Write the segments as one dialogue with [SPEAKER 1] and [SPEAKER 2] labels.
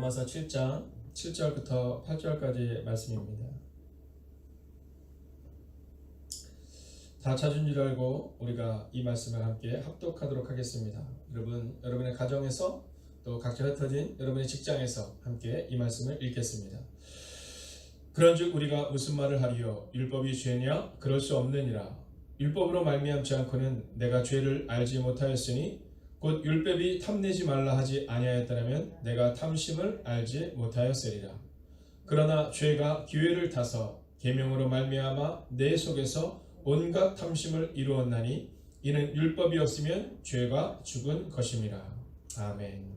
[SPEAKER 1] 로마서 7장 7절부터 8절까지의 말씀입니다. 다 찾은 줄 알고 우리가 이 말씀을 함께 합독하도록 하겠습니다. 여러분의 가정에서 또 각자 흩어진 여러분의 직장에서 함께 이 말씀을 읽겠습니다. 그런즉 우리가 무슨 말을 하리요? 율법이 죄냐? 그럴 수 없느니라. 율법으로 말미암지 않고는 내가 죄를 알지 못하였으니 곧 율법이 탐내지 말라 하지 아니하였더라면 내가 탐심을 알지 못하였으리라. 그러나 죄가 기회를 타서 계명으로 말미암아 내 속에서 온갖 탐심을 이루었나니 이는 율법이 없으면 죄가 죽은 것임이라. 아멘.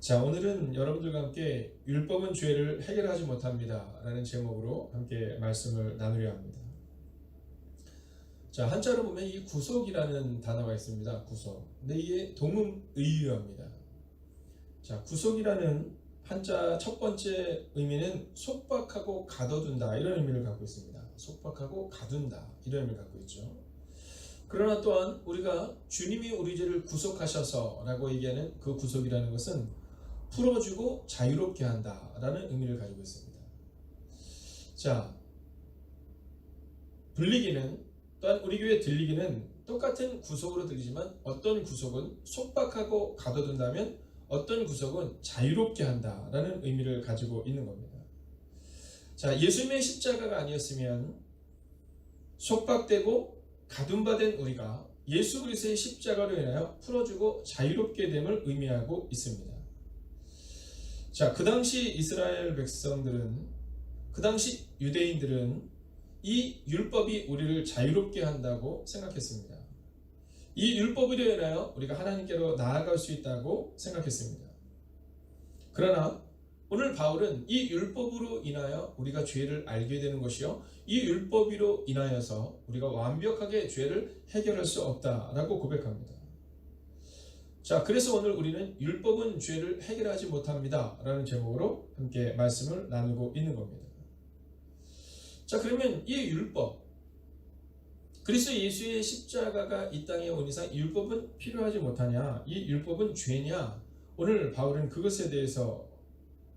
[SPEAKER 1] 자, 오늘은 여러분들과 함께 율법은 죄를 해결하지 못합니다 라는 제목으로 함께 말씀을 나누려 합니다. 자, 한자로 보면 이 구속이라는 단어가 있습니다. 구속. 근데 이게 동음의유어입니다. 자, 구속이라는 한자 첫 번째 의미는 속박하고 가둬둔다 이런 의미를 갖고 있습니다. 속박하고 가둔다 이런 의미를 갖고 있죠. 그러나 또한 우리가 주님이 우리 죄를 구속하셔서 라고 얘기하는 그 구속이라는 것은 풀어주고 자유롭게 한다 라는 의미를 가지고 있습니다. 자, 불리기는 또한 우리 교회 들리기는 똑같은 구속으로 들리지만 어떤 구속은 속박하고 가둬둔다면 어떤 구속은 자유롭게 한다라는 의미를 가지고 있는 겁니다. 자, 예수님의 십자가가 아니었으면 속박되고 가둔바된 우리가 예수 그리스도의 십자가로 인하여 풀어주고 자유롭게 됨을 의미하고 있습니다. 자, 그 당시 이스라엘 백성들은, 그 당시 유대인들은 이 율법이 우리를 자유롭게 한다고 생각했습니다. 이 율법으로 인하여 우리가 하나님께로 나아갈 수 있다고 생각했습니다. 그러나 오늘 바울은 이 율법으로 인하여 우리가 죄를 알게 되는 것이요, 이 율법으로 인하여서 우리가 완벽하게 죄를 해결할 수 없다라고 고백합니다. 자, 그래서 오늘 우리는 율법은 죄를 해결하지 못합니다 라는 제목으로 함께 말씀을 나누고 있는 겁니다. 자, 그러면 이 율법, 그리스도 예수의 십자가가 이 땅에 온 이상 이 율법은 필요하지 못하냐? 이 율법은 죄냐? 오늘 바울은 그것에 대해서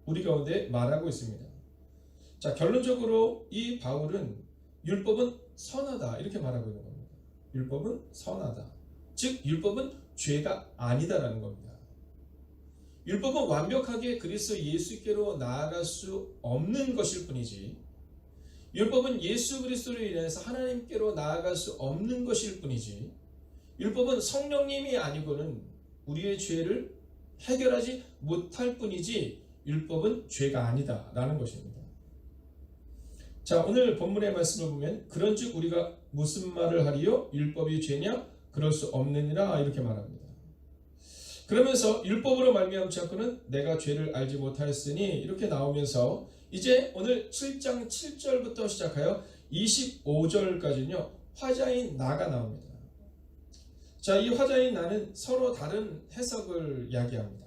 [SPEAKER 1] 우리 가운데 말하고 있습니다. 자, 결론적으로 이 바울은 율법은 선하다 이렇게 말하고 있는 겁니다. 율법은 선하다. 즉 율법은 죄가 아니다라는 겁니다. 율법은 완벽하게 그리스도 예수께로 나아갈 수 없는 것일 뿐이지, 율법은 예수 그리스도로 인해서 하나님께로 나아갈 수 없는 것일 뿐이지, 율법은 성령님이 아니고는 우리의 죄를 해결하지 못할 뿐이지 율법은 죄가 아니다 라는 것입니다. 자, 오늘 본문의 말씀을 보면 그런즉 우리가 무슨 말을 하리요? 율법이 죄냐? 그럴 수 없느니라 이렇게 말합니다. 그러면서 율법으로 말미암지 않고는 내가 죄를 알지 못하였으니 이렇게 나오면서 이제 오늘 7장 7절부터 시작하여 25절까지는요 화자인 나가 나옵니다. 자, 이 화자인 나는 서로 다른 해석을 이야기합니다.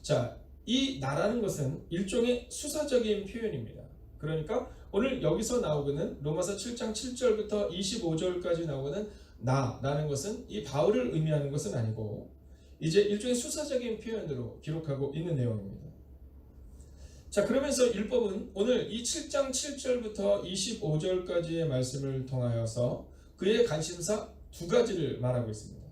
[SPEAKER 1] 자, 이 나라는 것은 일종의 수사적인 표현입니다. 그러니까 오늘 여기서 나오고는 로마서 7장 7절부터 25절까지 나오고는 나라는 것은 이 바울을 의미하는 것은 아니고 이제 일종의 수사적인 표현으로 기록하고 있는 내용입니다. 자, 그러면서 율법은 오늘 이 7장 7절부터 25절까지의 말씀을 통하여서 그의 관심사 두 가지를 말하고 있습니다.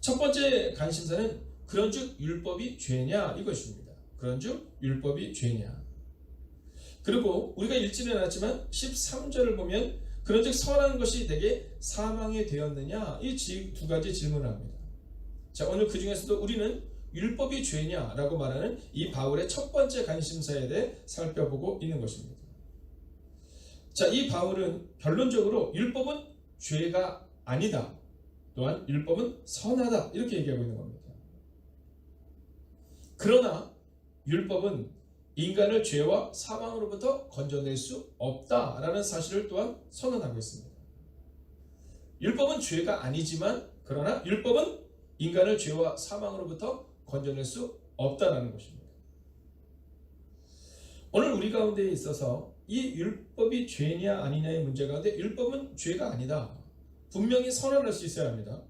[SPEAKER 1] 첫 번째 관심사는 그런즉 율법이 죄냐 이것입니다. 그런즉 율법이 죄냐. 그리고 우리가 읽지는 않았지만 13절을 보면 그런즉 선한 것이 내게 사망이 되었느냐 이 두 가지 질문을 합니다. 자, 오늘 그 중에서도 우리는 율법이 죄냐라고 말하는 이 바울의 첫 번째 관심사에 대해 살펴보고 있는 것입니다. 자, 이 바울은 결론적으로 율법은 죄가 아니다, 또한 율법은 선하다 이렇게 얘기하고 있는 겁니다. 그러나 율법은 인간을 죄와 사망으로부터 건져낼 수 없다라는 사실을 또한 선언하고 있습니다. 율법은 죄가 아니지만 그러나 율법은 인간을 죄와 사망으로부터 건져낼 수 없다는 것입니다. 오늘 우리 가운데 있어서 이 율법이 죄냐 아니냐의 문제 가운데 율법은 죄가 아니다. 분명히 선언할 수 있어야 합니다.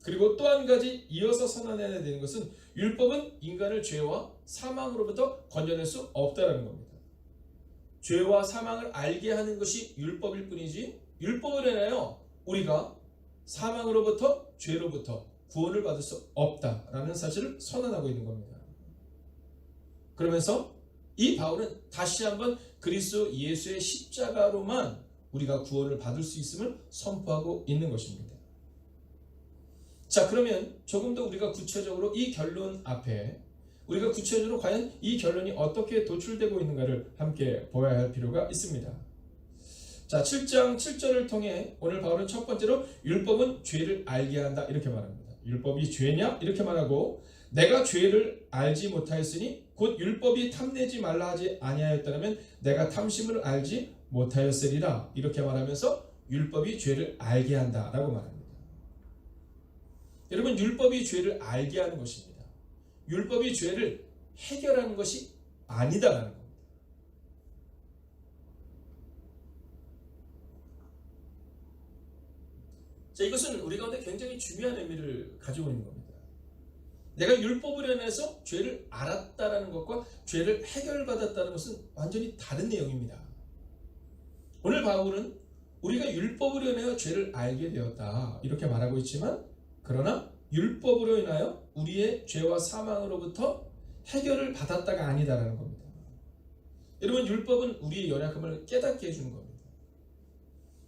[SPEAKER 1] 그리고 또 한 가지 이어서 선언해야 되는 것은 율법은 인간을 죄와 사망으로부터 건져낼 수 없다는 겁니다. 죄와 사망을 알게 하는 것이 율법일 뿐이지 율법을 인하여 우리가 사망으로부터 죄로부터 구원을 받을 수 없다라는 사실을 선언하고 있는 겁니다. 그러면서 이 바울은 다시 한번 그리스도 예수의 십자가로만 우리가 구원을 받을 수 있음을 선포하고 있는 것입니다. 자, 그러면 조금 더 우리가 구체적으로 이 결론 앞에 우리가 구체적으로 과연 이 결론이 어떻게 도출되고 있는가를 함께 보아야 할 필요가 있습니다. 자, 7장 7절을 통해 오늘 바울은 첫 번째로 율법은 죄를 알게 한다 이렇게 말합니다. 율법이 죄냐? 이렇게 말하고 내가 죄를 알지 못하였으니 곧 율법이 탐내지 말라 하지 아니하였다면 내가 탐심을 알지 못하였으리라 이렇게 말하면서 율법이 죄를 알게 한다라고 말합니다. 여러분, 율법이 죄를 알게 하는 것입니다. 율법이 죄를 해결하는 것이 아니다라는 겁니다. 자, 이것은 우리 가운데 굉장히 중요한 의미를 가지고 있는 겁니다. 내가 율법을 인해서 죄를 알았다라는 것과 죄를 해결받았다는 것은 완전히 다른 내용입니다. 오늘 바울은 우리가 율법으로 인하여 죄를 알게 되었다 이렇게 말하고 있지만 그러나 율법으로 인하여 우리의 죄와 사망으로부터 해결을 받았다가 아니다라는 겁니다. 여러분, 율법은 우리의 연약함을 깨닫게 해주는 겁니다.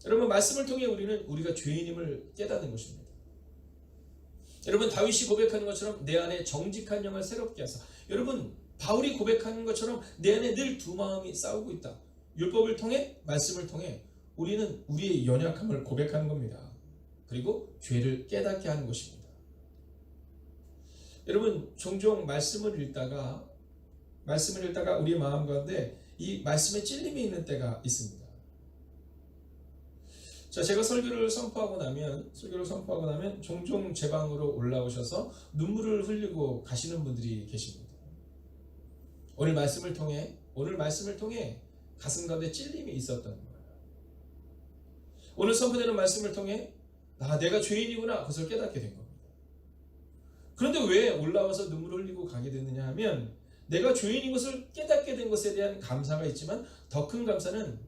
[SPEAKER 1] 여러분, 말씀을 통해 우리는 우리가 죄인임을 깨닫는 것입니다. 여러분, 다윗이 고백하는 것처럼 내 안에 정직한 영을 새롭게 하사, 여러분 바울이 고백하는 것처럼 내 안에 늘 두 마음이 싸우고 있다. 율법을 통해, 말씀을 통해 우리는 우리의 연약함을 고백하는 겁니다. 그리고 죄를 깨닫게 하는 것입니다. 여러분, 종종 말씀을 읽다가 우리의 마음 가운데 이 말씀에 찔림이 있는 때가 있습니다. 자, 제가 설교를 선포하고 나면 종종 제 방으로 올라오셔서 눈물을 흘리고 가시는 분들이 계십니다. 오늘 말씀을 통해 가슴 가운데 찔림이 있었던 거예요. 오늘 선포되는 말씀을 통해 내가 죄인이구나 그것을 깨닫게 된 겁니다. 그런데 왜 올라와서 눈물을 흘리고 가게 됐느냐 하면 내가 죄인인 것을 깨닫게 된 것에 대한 감사가 있지만 더 큰 감사는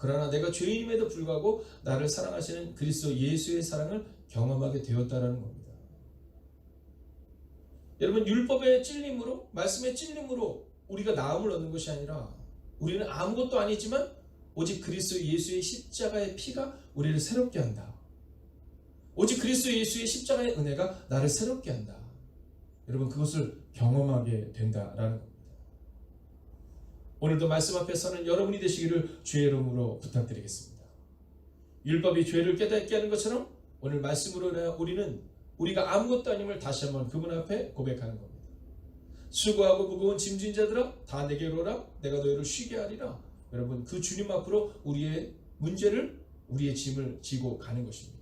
[SPEAKER 1] 그러나 내가 죄인임에도 불구하고 나를 사랑하시는 그리스도 예수의 사랑을 경험하게 되었다라는 겁니다. 여러분, 율법의 찔림으로, 말씀의 찔림으로 우리가 나음을 얻는 것이 아니라 우리는 아무것도 아니지만 오직 그리스도 예수의 십자가의 피가 우리를 새롭게 한다. 오직 그리스도 예수의 십자가의 은혜가 나를 새롭게 한다. 여러분, 그것을 경험하게 된다라는 겁니다. 오늘도 말씀 앞에서는 여러분이 되시기를 주의 이름으로 부탁드리겠습니다. 율법이 죄를 깨닫게 하는 것처럼 오늘 말씀으로 인하여 우리가 아무것도 아님을 다시 한번 그분 앞에 고백하는 겁니다. 수고하고 무거운 짐진 자들아 다 내게로 오라 내가 너희를 쉬게 하리라. 여러분, 그 주님 앞으로 우리의 문제를, 우리의 짐을 지고 가는 것입니다.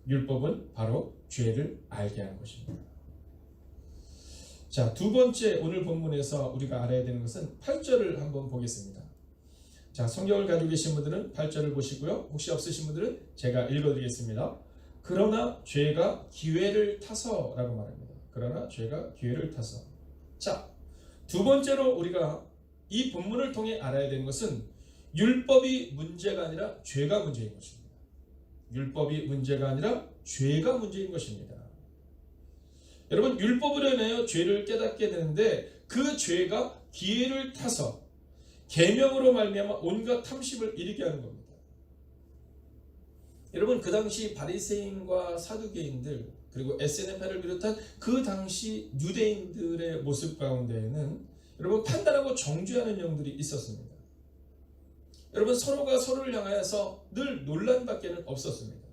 [SPEAKER 1] 율법은 바로 죄를 알게 하는 것입니다. 자, 두 번째 오늘 본문에서 우리가 알아야 되는 것은 8절을 한번 보겠습니다. 자, 성경을 가지고 계신 분들은 8절을 보시고요. 혹시 없으신 분들은 제가 읽어드리겠습니다. 그러나 죄가 기회를 타서라고 말합니다. 그러나 죄가 기회를 타서. 자, 두 번째로 우리가 이 본문을 통해 알아야 되는 것은 율법이 문제가 아니라 죄가 문제인 것입니다. 율법이 문제가 아니라 죄가 문제인 것입니다. 여러분, 율법으로 인하여 죄를 깨닫게 되는데 그 죄가 기회를 타서 계명으로 말미암아 온갖 탐심을 이르게 하는 겁니다. 여러분, 그 당시 바리새인과 사두개인들 그리고 에세네파를 비롯한 그 당시 유대인들의 모습 가운데에는 여러분 판단하고 정죄하는 영들이 있었습니다. 여러분, 서로가 서로를 향하여서 늘 논란밖에는 없었습니다.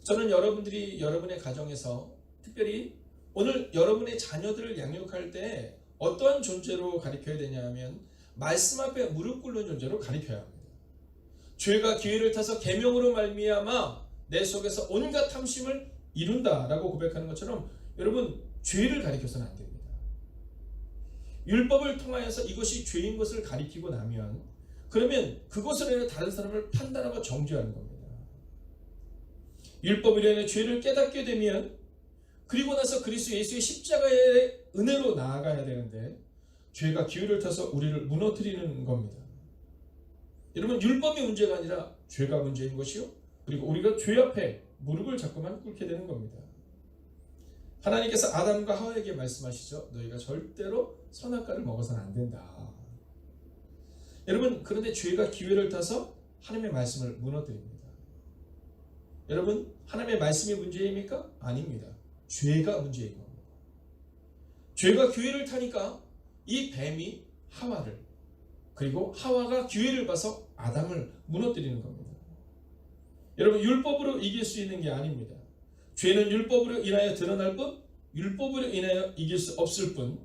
[SPEAKER 1] 저는 여러분들이 여러분의 가정에서 특별히 오늘 여러분의 자녀들을 양육할 때 어떠한 존재로 가르쳐야 되냐 하면 말씀 앞에 무릎 꿇는 존재로 가르쳐야 합니다. 죄가 기회를 타서 계명으로 말미암아 내 속에서 온갖 탐심을 이룬다라고 고백하는 것처럼 여러분, 죄를 가르쳐서는 안 됩니다. 율법을 통하여서 이것이 죄인 것을 가리키고 나면 그러면 그것으로 인해 다른 사람을 판단하고 정죄하는 겁니다. 율법으로 인해 죄를 깨닫게 되면 그리고 나서 그리스도 예수의 십자가의 은혜로 나아가야 되는데 죄가 기회를 타서 우리를 무너뜨리는 겁니다. 여러분, 율법이 문제가 아니라 죄가 문제인 것이요, 그리고 우리가 죄 앞에 무릎을 자꾸만 꿇게 되는 겁니다. 하나님께서 아담과 하와에게 말씀하시죠. 너희가 절대로 선악과를 먹어서는 안 된다. 여러분, 그런데 죄가 기회를 타서 하나님의 말씀을 무너뜨립니다. 여러분, 하나님의 말씀이 문제입니까? 아닙니다. 죄가 문제인 겁니다. 죄가 기회를 타니까 이 뱀이 하와를, 그리고 하와가 기회를 봐서 아담을 무너뜨리는 겁니다. 여러분, 율법으로 이길 수 있는 게 아닙니다. 죄는 율법으로 인하여 드러날 뿐, 율법으로 인하여 이길 수 없을 뿐,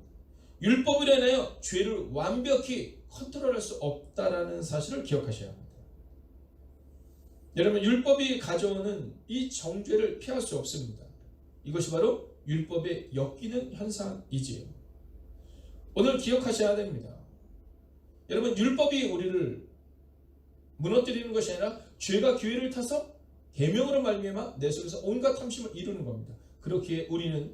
[SPEAKER 1] 율법으로 인하여 죄를 완벽히 컨트롤할 수 없다라는 사실을 기억하셔야 합니다. 여러분, 율법이 가져오는 이 정죄를 피할 수 없습니다. 이것이 바로 율법에 엮이는 현상이지요. 오늘 기억하셔야 됩니다. 여러분, 율법이 우리를 무너뜨리는 것이 아니라 죄가 기회를 타서 계명으로 말미암아 내 속에서 온갖 탐심을 이루는 겁니다. 그렇기에 우리는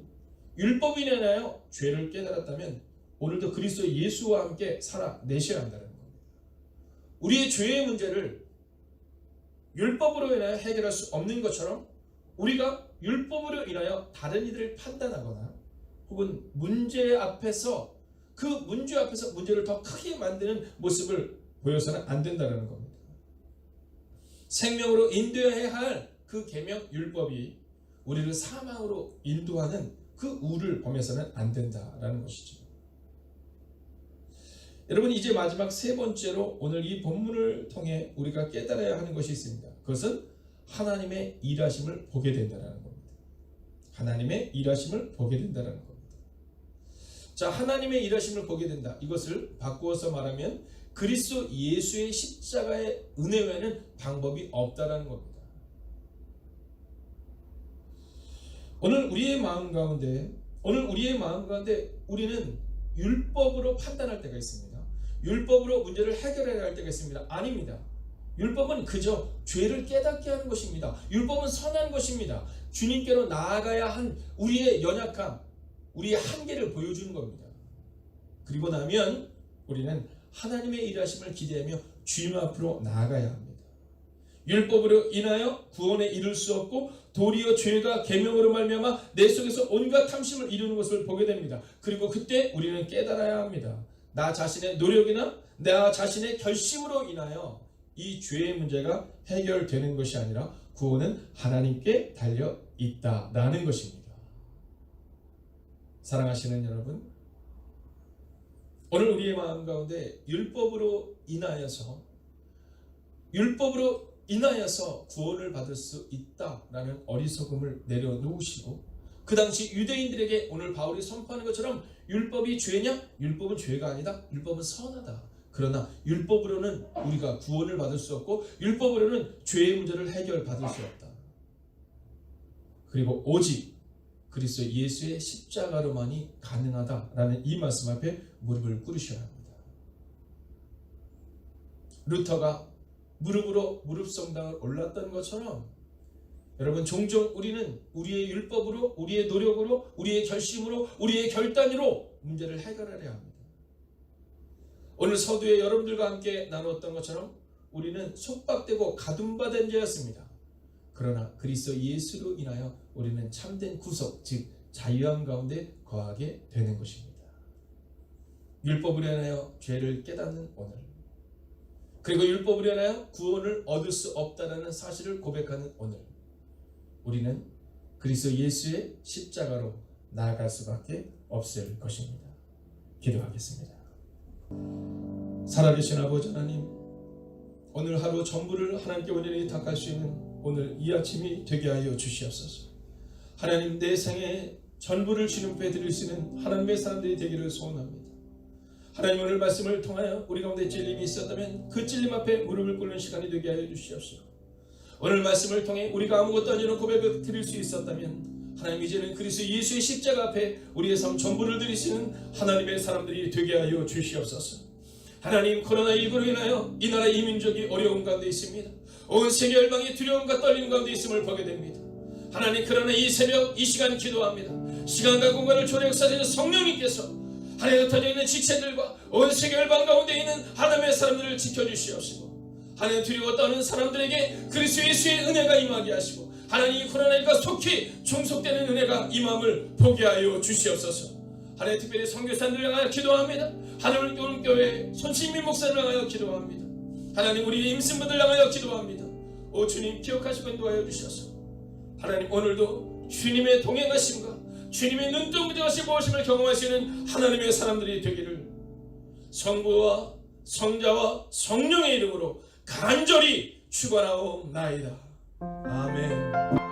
[SPEAKER 1] 율법이 인하여 죄를 깨달았다면 오늘도 그리스도 예수와 함께 살아내셔야 한다는 겁니다. 우리의 죄의 문제를 율법으로 인하여 해결할 수 없는 것처럼 우리가 율법으로 인하여 다른 이들을 판단하거나 혹은 문제 앞에서 그 문제 앞에서 문제를 더 크게 만드는 모습을 보여서는 안 된다는 겁니다. 생명으로 인도해야 할 그 계명 율법이 우리를 사망으로 인도하는 그 우를 범해서는 안 된다라는 것이죠. 여러분, 이제 마지막 세 번째로 오늘 이 본문을 통해 우리가 깨달아야 하는 것이 있습니다. 그것은 하나님의 일하심을 보게 된다는 겁니다. 하나님의 일하심을 보게 된다는 겁니다. 자, 하나님의 일하심을 보게 된다. 이것을 바꾸어서 말하면 그리스도 예수의 십자가의 은혜 외에는 방법이 없다라는 겁니다. 오늘 우리의 마음 가운데 우리는 율법으로 판단할 때가 있습니다. 율법으로 문제를 해결해야 할 때가 있습니다. 아닙니다. 율법은 그저 죄를 깨닫게 하는 것입니다. 율법은 선한 것입니다. 주님께로 나아가야 한 우리의 연약함, 우리의 한계를 보여주는 겁니다. 그리고 나면 우리는 하나님의 일하심을 기대하며 주님 앞으로 나아가야 합니다. 율법으로 인하여 구원에 이를 수 없고 도리어 죄가 계명으로 말미암아 내 속에서 온갖 탐심을 이루는 것을 보게 됩니다. 그리고 그때 우리는 깨달아야 합니다. 나 자신의 노력이나 나 자신의 결심으로 인하여 이 죄의 문제가 해결되는 것이 아니라 구원은 하나님께 달려 있다라는 것입니다. 사랑하시는 여러분, 오늘 우리의 마음 가운데 율법으로 인하여서 구원을 받을 수 있다라는 어리석음을 내려놓으시고, 그 당시 유대인들에게 오늘 바울이 선포하는 것처럼 율법이 죄냐? 율법은 죄가 아니다. 율법은 선하다. 그러나 율법으로는 우리가 구원을 받을 수 없고 율법으로는 죄의 문제를 해결받을 수 없다. 그리고 오직 그리스도 예수의 십자가로만이 가능하다라는 이 말씀 앞에 무릎을 꿇으셔야 합니다. 루터가 무릎으로 무릎성당을 올랐던 것처럼 여러분, 종종 우리는 우리의 율법으로, 우리의 노력으로, 우리의 결심으로, 우리의 결단으로 문제를 해결하려 합니다. 오늘 서두에 여러분들과 함께 나누었던 것처럼 우리는 속박되고 가둠받은 자였습니다. 그러나 그리스도 예수로 인하여 우리는 참된 구속, 즉 자유함 가운데 거하게 되는 것입니다. 율법으로 인하여 죄를 깨닫는 오늘, 그리고 율법으로 인하여 구원을 얻을 수 없다는 사실을 고백하는 오늘, 우리는 그리스도 예수의 십자가로 나아갈 수밖에 없을 것입니다. 기도하겠습니다. 살아계신 아버지 하나님, 오늘 하루 전부를 하나님께 온전히 탁할 수 있는 오늘 이 아침이 되게 하여 주시옵소서. 하나님, 내 생에 전부를 주님 앞에 드릴 수 있는 하나님의 사람들이 되기를 소원합니다. 하나님, 오늘 말씀을 통하여 우리 가운데 찔림이 있었다면 그 찔림 앞에 무릎을 꿇는 시간이 되게 하여 주시옵소서. 오늘 말씀을 통해 우리가 아무것도 아니는 고백을 드릴 수 있었다면 하나님, 이제는 그리스도 예수의 십자가 앞에 우리의 삶 전부를 드리시는 하나님의 사람들이 되게 하여 주시옵소서. 하나님, 코로나19로 인하여 이 나라 이 민족이 어려운 가운데 있습니다. 온 세계 열방이 두려움과 떨림 가운데 있음을 보게 됩니다. 하나님, 그러나 이 새벽 이 시간 기도합니다. 시간과 공간을 초래역사하시는 성령님께서 하나님 흩어져 있는 지체들과 온 세계 열방 가운데 있는 하나님의 사람들을 지켜주시옵시고, 하나님 두려워 떠는 사람들에게 그리스도 예수의 은혜가 임하게 하시고, 하나님 코로나19가 속히 종속되는 은혜가 임함을 보게 하여 주시옵소서. 하나님, 특별히 선교사님들을 향하여 기도합니다. 하나님 교회 손신민 목사를 향하여 기도합니다. 하나님, 우리 임신부들 향하여 기도합니다. 오 주님, 기억하시고 인도하여 주셔서 하나님, 오늘도 주님의 동행하심과 주님의 눈동자하신 보호심을 경험하시는 하나님의 사람들이 되기를 성부와 성자와 성령의 이름으로 간절히 축원하옵나이다. 아멘.